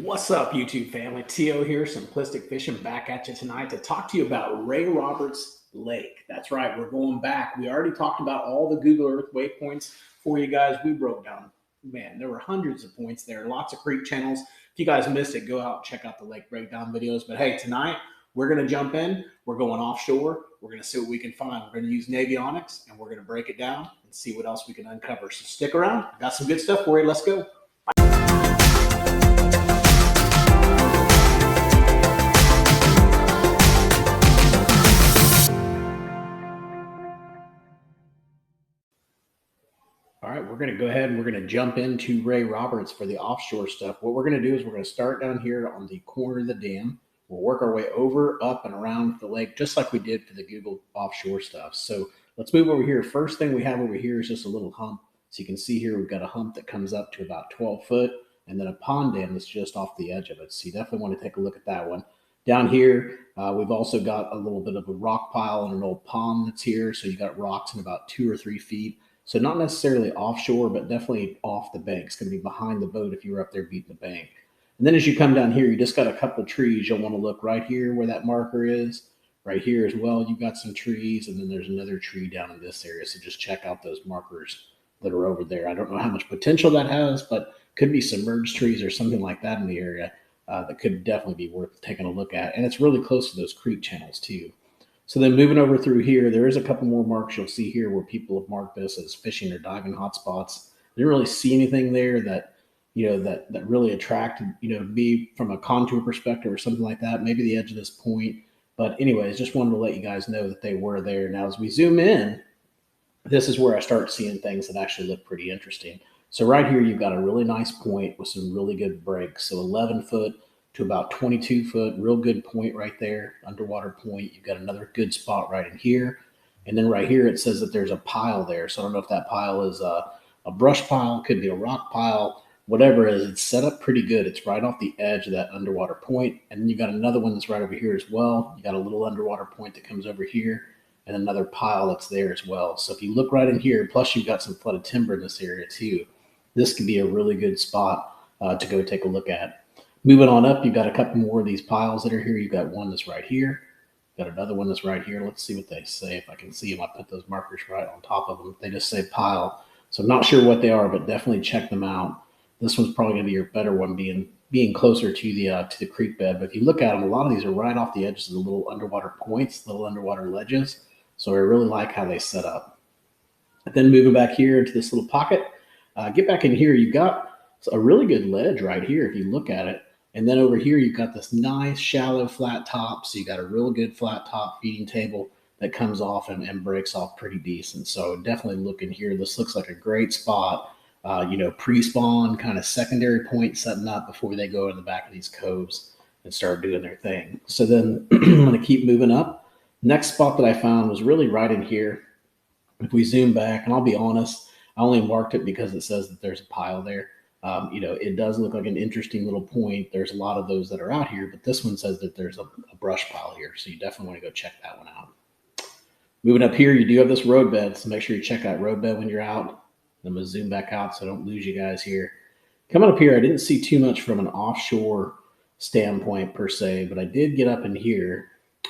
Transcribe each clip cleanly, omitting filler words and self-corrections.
What's up, YouTube family? Tio here, Simplistic Fishing, back at you tonight to talk to you about Ray Roberts Lake. That's right, we're going back. We already talked about all the Google Earth waypoints for you guys. We broke down, man, there were hundreds of points there, lots of creek channels. If you guys missed it, go out and check out the lake breakdown videos. But hey, tonight we're going to jump in. We're going offshore. We're going to see what we can find. We're going to use Navionics and we're going to break it down and see what else we can uncover. So stick around. I got some good stuff for you. Let's go. All right, we're going to go ahead and we're going to jump into Ray Roberts for the offshore stuff. What we're going to do is we're going to start down here on the corner of the dam. We'll work our way over, up, and around the lake, just like we did for the Google offshore stuff. So let's move over here. First thing we have over here is just a little hump. So you can see here we've got a hump that comes up to about 12 foot, and then a pond dam that's just off the edge of it. So you definitely want to take a look at that one. Down here, we've also got a little bit of a rock pile and an old pond that's here. So you got rocks in about 2 or 3 feet. So not necessarily offshore, but definitely off the bank. It's going to be behind the boat if you were up there beating the bank. And then as you come down here, you just got a couple of trees. You'll want to look right here where that marker is. Right here as well, you've got some trees, and then there's another tree down in this area. So just check out those markers that are over there. I don't know how much potential that has, but could be submerged trees or something like that in the area that could definitely be worth taking a look at. And it's really close to those creek channels too. So then moving over through here, there is a couple more marks you'll see here where people have marked this as fishing or diving hotspots. Didn't really see anything there that, that really attracted, me from a contour perspective or something like that. Maybe the edge of this point. But anyways, just wanted to let you guys know that they were there. Now, as we zoom in, this is where I start seeing things that actually look pretty interesting. So right here, you've got a really nice point with some really good breaks. So 11 foot to about 22 foot, real good point right there, underwater point. You've got another good spot right in here. And then right here, it says that there's a pile there. So I don't know if that pile is a brush pile, could be a rock pile, whatever it is. It's set up pretty good. It's right off the edge of that underwater point. And then you got another one that's right over here as well. You got a little underwater point that comes over here and another pile that's there as well. So if you look right in here, plus you've got some flooded timber in this area too, this could be a really good spot to go take a look at. Moving on up, you've got a couple more of these piles that are here. You've got one that's right here. Got another one that's right here. Let's see what they say. If I can see them, I put those markers right on top of them. They just say pile. So I'm not sure what they are, but definitely check them out. This one's probably going to be your better one, being closer to the creek bed. But if you look at them, a lot of these are right off the edges of the little underwater points, little underwater ledges. So I really like how they set up. And then moving back here into this little pocket, get back in here. You've got a really good ledge right here if you look at it. And then over here, you've got this nice shallow flat top. So you got a real good flat top feeding table that comes off and breaks off pretty decent. So definitely look in here. This looks like a great spot, pre-spawn kind of secondary point setting up before they go in the back of these coves and start doing their thing. So then I'm going to keep moving up. Next spot that I found was really right in here. If we zoom back, and I'll be honest, I only marked it because it says that there's a pile there. It does look like an interesting little point. There's a lot of those that are out here, but this one says that there's a brush pile here. So you definitely want to go check that one out. Moving up here, you do have this roadbed. So make sure you check out roadbed when you're out. I'm going to zoom back out so I don't lose you guys here. Coming up here, I didn't see too much from an offshore standpoint per se, but I did get up in here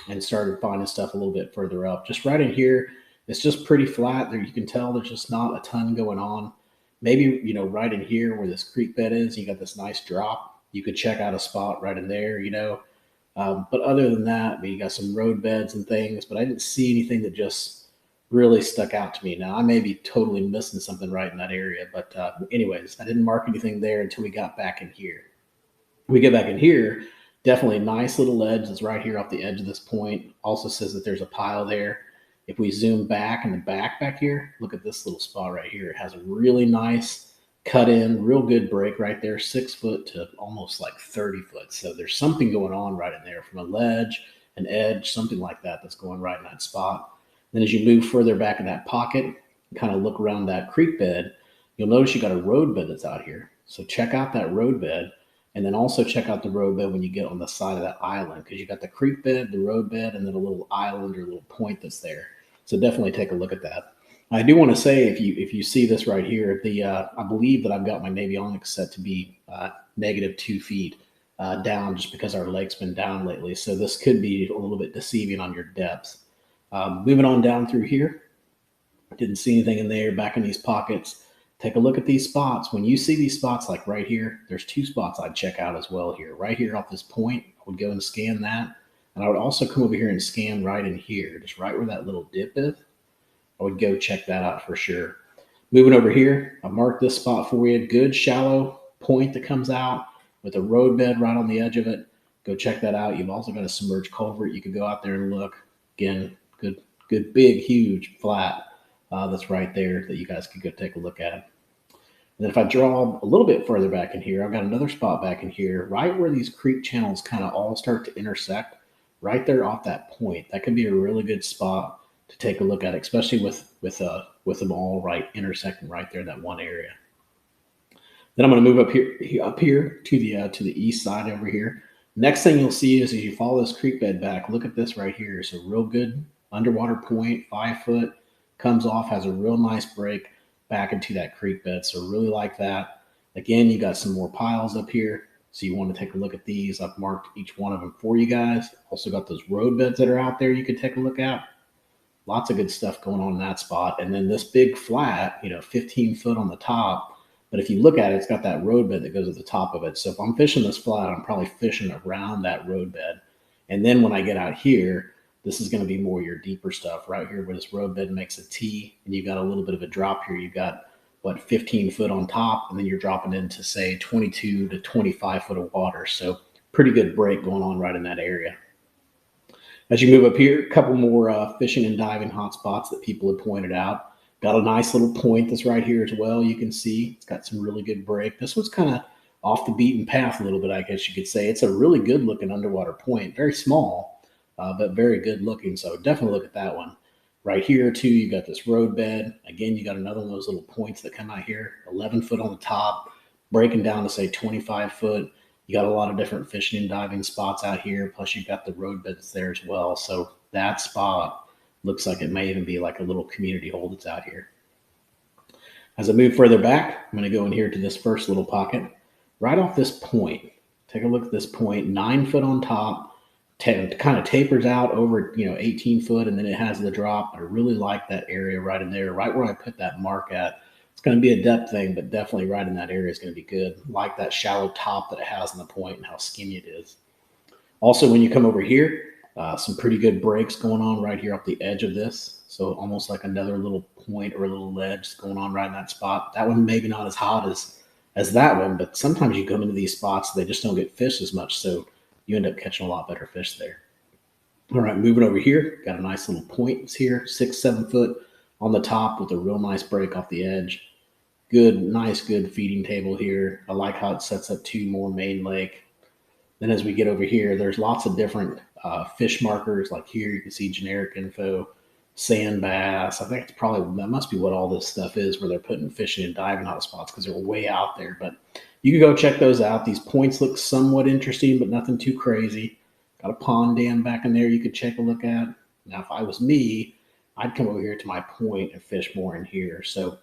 and started finding stuff a little bit further up. Just right in here, it's just pretty flat. There, you can tell there's just not a ton going on. Maybe, right in here where this creek bed is, you got this nice drop. You could check out a spot right in there, But other than that, you got some road beds and things, but I didn't see anything that just really stuck out to me. Now, I may be totally missing something right in that area, but anyways, I didn't mark anything there until we got back in here. When we get back in here, definitely a nice little ledge that's right here off the edge of this point. Also says that there's a pile there. If we zoom back in the back here, look at this little spot right here. It has a really nice cut in, real good break right there, 6 foot to almost like 30 foot. So there's something going on right in there from a ledge, an edge, something like that that's going right in that spot. Then as you move further back in that pocket, kind of look around that creek bed, you'll notice you got a road bed that's out here. So check out that road bed. And then also check out the road bed when you get on the side of that island, because you got the creek bed, the road bed, and then a little island or a little point that's there. So definitely take a look at that. I do want to say, if you see this right here, I believe that I've got my Navionics set to be -2 feet. down just because our lake's been down lately. So this could be a little bit deceiving on your depths. Moving on down through here, didn't see anything in there. Back in these pockets, take a look at these spots. When you see these spots like right here, there's two spots I'd check out as well here. Right here off this point, I would go and scan that. And I would also come over here and scan right in here, just right where that little dip is. I would go check that out for sure. Moving over here, I marked this spot for you. Good shallow point that comes out with a roadbed right on the edge of it. Go check that out. You've also got a submerged culvert. You could go out there and look. Again, good, big, huge flat that's right there that you guys could go take a look at. And then if I draw a little bit further back in here, I've got another spot back in here, right where these creek channels kind of all start to intersect, right there off that point. That could be a really good spot to take a look at, especially with them all right intersecting right there in that one area. Then I'm going to move up here to the east side over here. Next thing you'll see is as you follow this creek bed back, look at this right here. It's a real good underwater point, 5 foot, comes off, has a real nice break back into that creek bed. So really like that. Again, you got some more piles up here. So you want to take a look at these. I've marked each one of them for you guys. Also got those road beds that are out there you could take a look at. Lots of good stuff going on in that spot. And then this big flat, 15 foot on the top. But if you look at it, it's got that road bed that goes at the top of it. So if I'm fishing this flat, I'm probably fishing around that road bed. And then when I get out here, this is going to be more your deeper stuff right here where this road bed makes a T and you got a little bit of a drop here. You've got 15 foot on top, and then you're dropping into say 22 to 25 foot of water. So pretty good break going on right in that area. As you move up here, a couple more fishing and diving hotspots that people have pointed out. Got a nice little point that's right here as well. You can see it's got some really good break. This one's kind of off the beaten path a little bit, I guess you could say. It's a really good looking underwater point, very small, but very good looking. So definitely look at that one. Right here too, you got this road bed. Again, you got another one of those little points that come out here, 11 foot on the top, breaking down to say 25 foot. You got a lot of different fishing and diving spots out here. Plus you've got the road beds there as well. So that spot looks like it may even be like a little community hole that's out here. As I move further back, I'm going to go in here to this first little pocket. Right off this point, take a look at this point, 9 foot on top, kind of tapers out over 18 foot, and then it has the drop. I really like that area right in there, right where I put that mark at. It's going to be a depth thing, but definitely right in that area is going to be good. Like that shallow top that it has in the point and how skinny it is. Also, when you come over here, some pretty good breaks going on right here off the edge of this. So almost like another little point or a little ledge going on right in that spot. That one maybe not as hot as that one, but sometimes you come into these spots, they just don't get fished as much. So you end up catching a lot better fish there. All right, moving over here, got a nice little point here, 6-7 foot on the top with a real nice break off the edge. Good feeding table here. I like how it sets up 2 more main lake. Then as we get over here, there's lots of different fish markers. Like here, you can see generic info, sand bass. I think that must be what all this stuff is, where they're putting fishing and diving hotspots because they're way out there. But you can go check those out. These points look somewhat interesting, but nothing too crazy. Got a pond dam back in there you could check a look at. Now, if I was me, I'd come over here to my point and fish more in here. So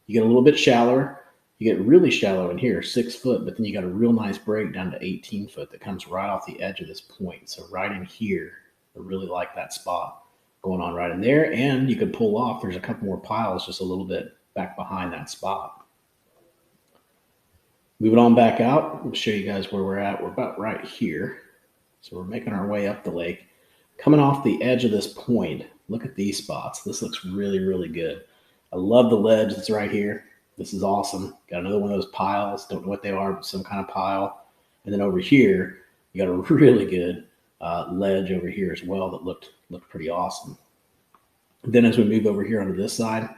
you get a little bit shallower. You get really shallow in here, 6 foot, but then you got a real nice break down to 18 foot that comes right off the edge of this point. So right in here, I really like that spot going on right in there. And you could pull off. There's a couple more piles just a little bit back behind that spot. Moving on back out, I'll show you guys where we're at. We're about right here. So we're making our way up the lake. Coming off the edge of this point, look at these spots. This looks really, really good. I love the ledge that's right here. This is awesome. Got another one of those piles. Don't know what they are, but some kind of pile. And then over here, you got a really good ledge over here as well that looked pretty awesome. Then as we move over here onto this side,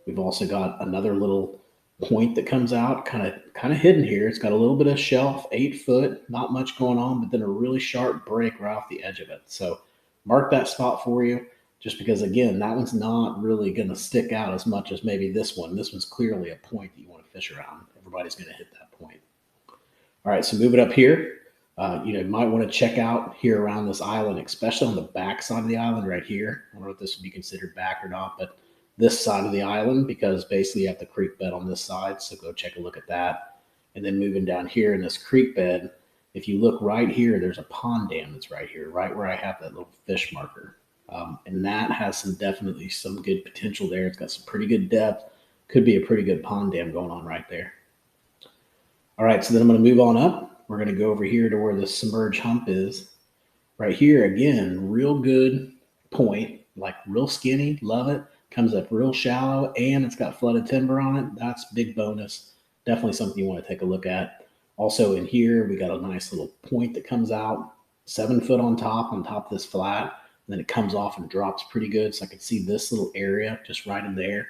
we've also got another little point that comes out, kind of hidden here. It's got a little bit of shelf, 8 foot, not much going on, but then a really sharp break right off the edge of it. So mark that spot for you. Just because, again, that one's not really going to stick out as much as maybe this one. This one's clearly a point that you want to fish around. Everybody's going to hit that point. All right, so moving up here, you might want to check out here around this island, especially on the back side of the island right here. I don't know if this would be considered back or not, but this side of the island, because basically you have the creek bed on this side. So go check a look at that. And then moving down here in this creek bed If you look right here, there's a pond dam that's right here, right where I have that little fish marker. And that has definitely some good potential there. It's got some pretty good depth. Could be a pretty good pond dam going on right there. All right, so then I'm going to move on up. We're going to go over here to where the submerged hump is. Right here, again, real good point, like real skinny, love it. Comes up real shallow, and it's got flooded timber on it. That's big bonus. Definitely something you want to take a look at. Also in here, we got a nice little point that comes out, 7 foot on top of this flat. And then it comes off and drops pretty good. So I can see this little area just right in there,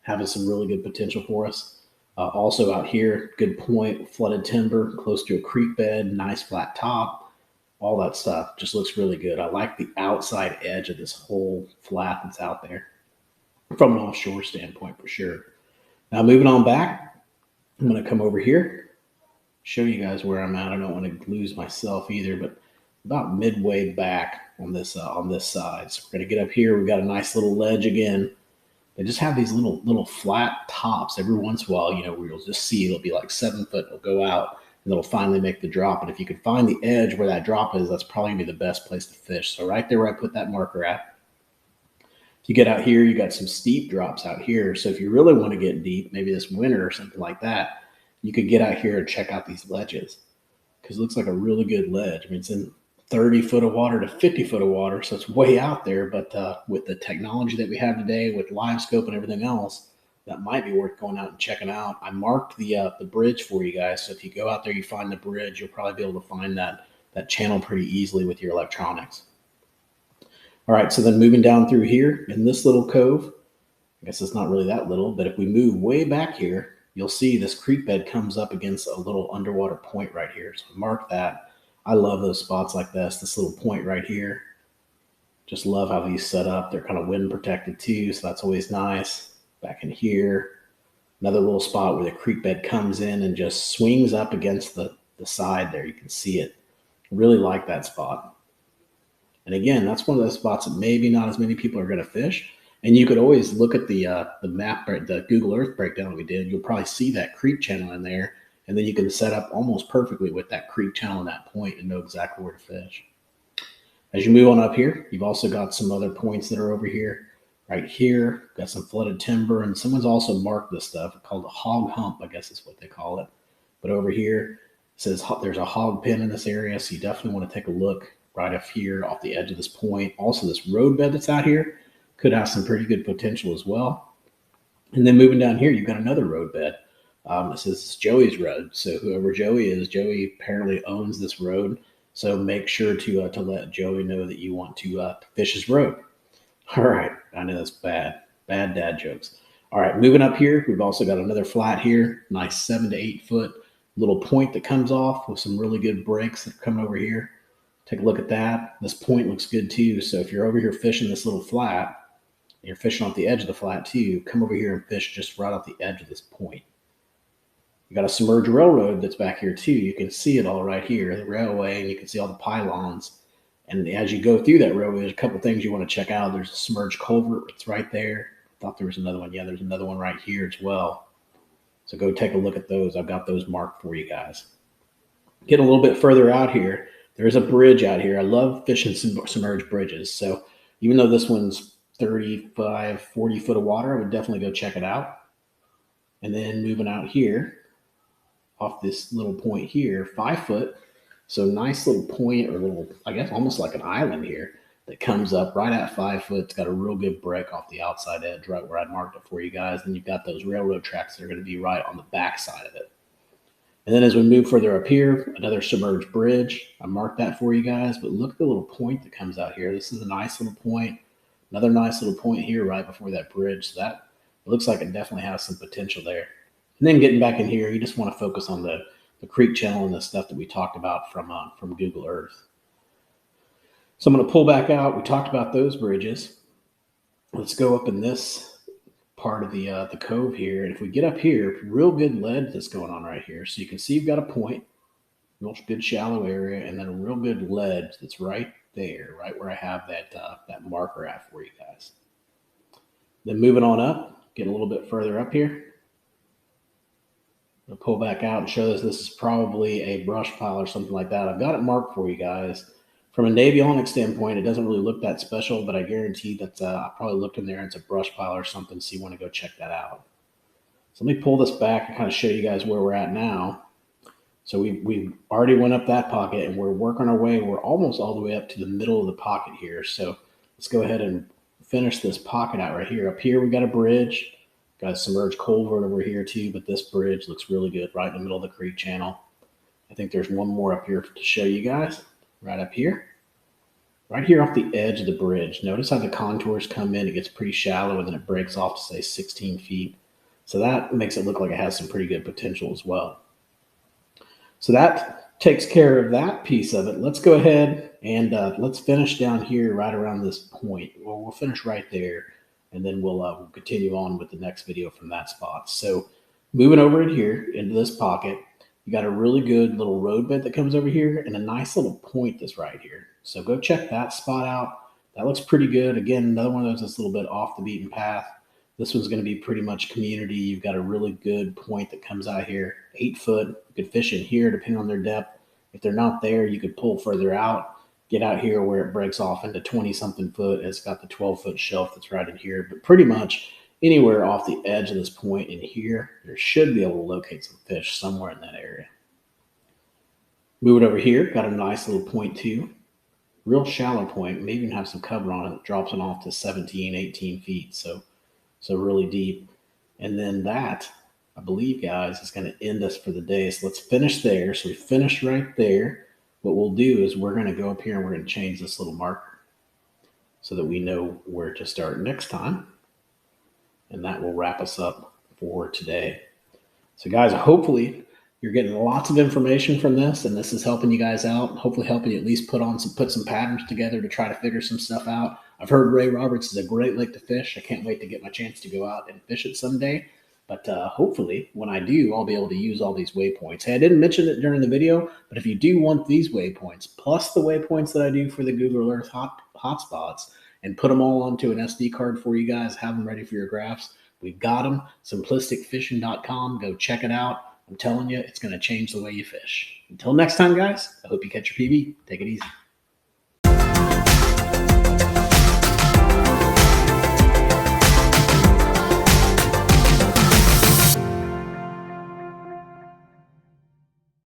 having some really good potential for us. Also out here, good point, flooded timber, close to a creek bed, nice flat top, all that stuff just looks really good. I like the outside edge of this whole flat that's out there from an offshore standpoint for sure. Now moving on back, I'm going to come over here, show you guys where I'm at. I don't want to lose myself either, but about midway back on this side. So we're going to get up here. We've got a nice little ledge again. They just have these little flat tops. Every once in a while, where you'll just see it'll be like 7 foot. It'll go out and it'll finally make the drop. And if you can find the edge where that drop is, that's probably gonna be the best place to fish. So right there where I put that marker at. If you get out here, you got some steep drops out here. So if you really want to get deep, maybe this winter or something like that, you could get out here and check out these ledges because it looks like a really good ledge. I mean, it's in 30 foot of water to 50 foot of water. So it's way out there, but with the technology that we have today with live scope and everything else, that might be worth going out and checking out. I marked the bridge for you guys. So if you go out there, you find the bridge, you'll probably be able to find that channel pretty easily with your electronics. All right, so then moving down through here in this little cove, I guess it's not really that little, but if we move way back here, you'll see this creek bed comes up against a little underwater point right here. So mark that. I love those spots like this little point right here. Just love how these set up. They're kind of wind protected too, so that's always nice. Back in here, another little spot where the creek bed comes in and just swings up against the side there. You can see it. Really like that spot. And again, that's one of those spots that maybe not as many people are going to fish. And you could always look at the map, the Google Earth breakdown that we did. You'll probably see that creek channel in there. And then you can set up almost perfectly with that creek channel and that point and know exactly where to fish. As you move on up here, you've also got some other points that are over here. Right here, got some flooded timber. And someone's also marked this stuff called a hog hump, I guess is what they call it. But over here, it says there's a hog pen in this area. So you definitely want to take a look right up here off the edge of this point. Also, this road bed that's out here could have some pretty good potential as well. And then moving down here, you've got another road bed. It says it's Joey's road. So whoever Joey is, Joey apparently owns this road. So make sure to let Joey know that you want to fish his road. All right. I know that's bad dad jokes. All right. Moving up here, we've also got another flat here. Nice 7 to 8 foot little point that comes off with some really good breaks that are coming over here. Take a look at that. This point looks good too. So if you're over here fishing this little flat, you're fishing off the edge of the flat too, come over here and fish just right off the edge of this point. You got a submerged railroad that's back here too. You can see it all right here, the railway, and you can see all the pylons. And as you go through that railway, there's a couple things you want to check out. There's a submerged culvert. It's right there. I thought there was another one. Yeah, there's another one right here as well. So go take a look at those. I've got those marked for you guys. Get a little bit further out here. There's a bridge out here. I love fishing submerged bridges. So even though this one's 35, 40 foot of water, I would definitely go check it out. And then moving out here, off this little point here, 5 foot. So nice little point or little, I guess almost like an island here that comes up right at 5 foot. It's got a real good break off the outside edge right where I marked it for you guys. Then you've got those railroad tracks that are going to be right on the back side of it. And then as we move further up here, another submerged bridge. I marked that for you guys, but look at the little point that comes out here. This is a nice little point. Another nice little point here right before that bridge. So that it looks like it definitely has some potential there. And then getting back in here, you just want to focus on the creek channel and the stuff that we talked about from Google Earth. So I'm going to pull back out. We talked about those bridges. Let's go up in this part of the cove here. And if we get up here, real good ledge that's going on right here. So you can see you've got a point, real good shallow area, and then a real good ledge that's right there, right where I have that marker at for you guys. Then moving on up, get a little bit further up here. I'll pull back out and show this is probably a brush pile or something like that. I've got it marked for you guys. From a navionic standpoint, it doesn't really look that special, but I guarantee that I probably looked in there and it's a brush pile or something, so you want to go check that out. So let me pull this back and kind of show you guys where we're at now. So we already went up that pocket and we're working our way. We're almost all the way up to the middle of the pocket here. So let's go ahead and finish this pocket out right here. Up here, we got a bridge. Got a submerged culvert over here too, but this bridge looks really good right in the middle of the creek channel. I think there's one more up here to show you guys, right up here. Right here off the edge of the bridge. Notice how the contours come in. It gets pretty shallow and then it breaks off to say 16 feet. So that makes it look like it has some pretty good potential as well. So that takes care of that piece of it. Let's go ahead and let's finish down here right around this point. Well, we'll finish right there. And then we'll continue on with the next video from that spot. So moving over in here into this pocket, you got a really good little road bed that comes over here and a nice little point that's right here. So go check that spot out. That looks pretty good. Again, another one of those that's a little bit off the beaten path. This one's going to be pretty much community. You've got a really good point that comes out here, 8 foot. You could fish in here depending on their depth. If they're not there, you could pull further out. Get out here where it breaks off into 20-something foot. It's got the 12-foot shelf that's right in here. But pretty much anywhere off the edge of this point in here, there should be able to locate some fish somewhere in that area. Move it over here. Got a nice little point too. Real shallow point. May even have some cover on it. It drops it off to 17, 18 feet. So really deep. And then that, I believe, guys, is going to end us for the day. So let's finish there. So we finished right there. What we'll do is we're going to go up here and we're going to change this little marker so that we know where to start next time. And that will wrap us up for today. So guys, hopefully you're getting lots of information from this and this is helping you guys out. Hopefully helping you at least put some patterns together to try to figure some stuff out. I've heard Ray Roberts is a great lake to fish. I can't wait to get my chance to go out and fish it someday. But hopefully when I do, I'll be able to use all these waypoints. Hey, I didn't mention it during the video, but if you do want these waypoints, plus the waypoints that I do for the Google Earth hotspots, and put them all onto an SD card for you guys, have them ready for your graphs, we've got them. Simplisticfishing.com. Go check it out. I'm telling you, it's going to change the way you fish. Until next time, guys, I hope you catch your PB. Take it easy.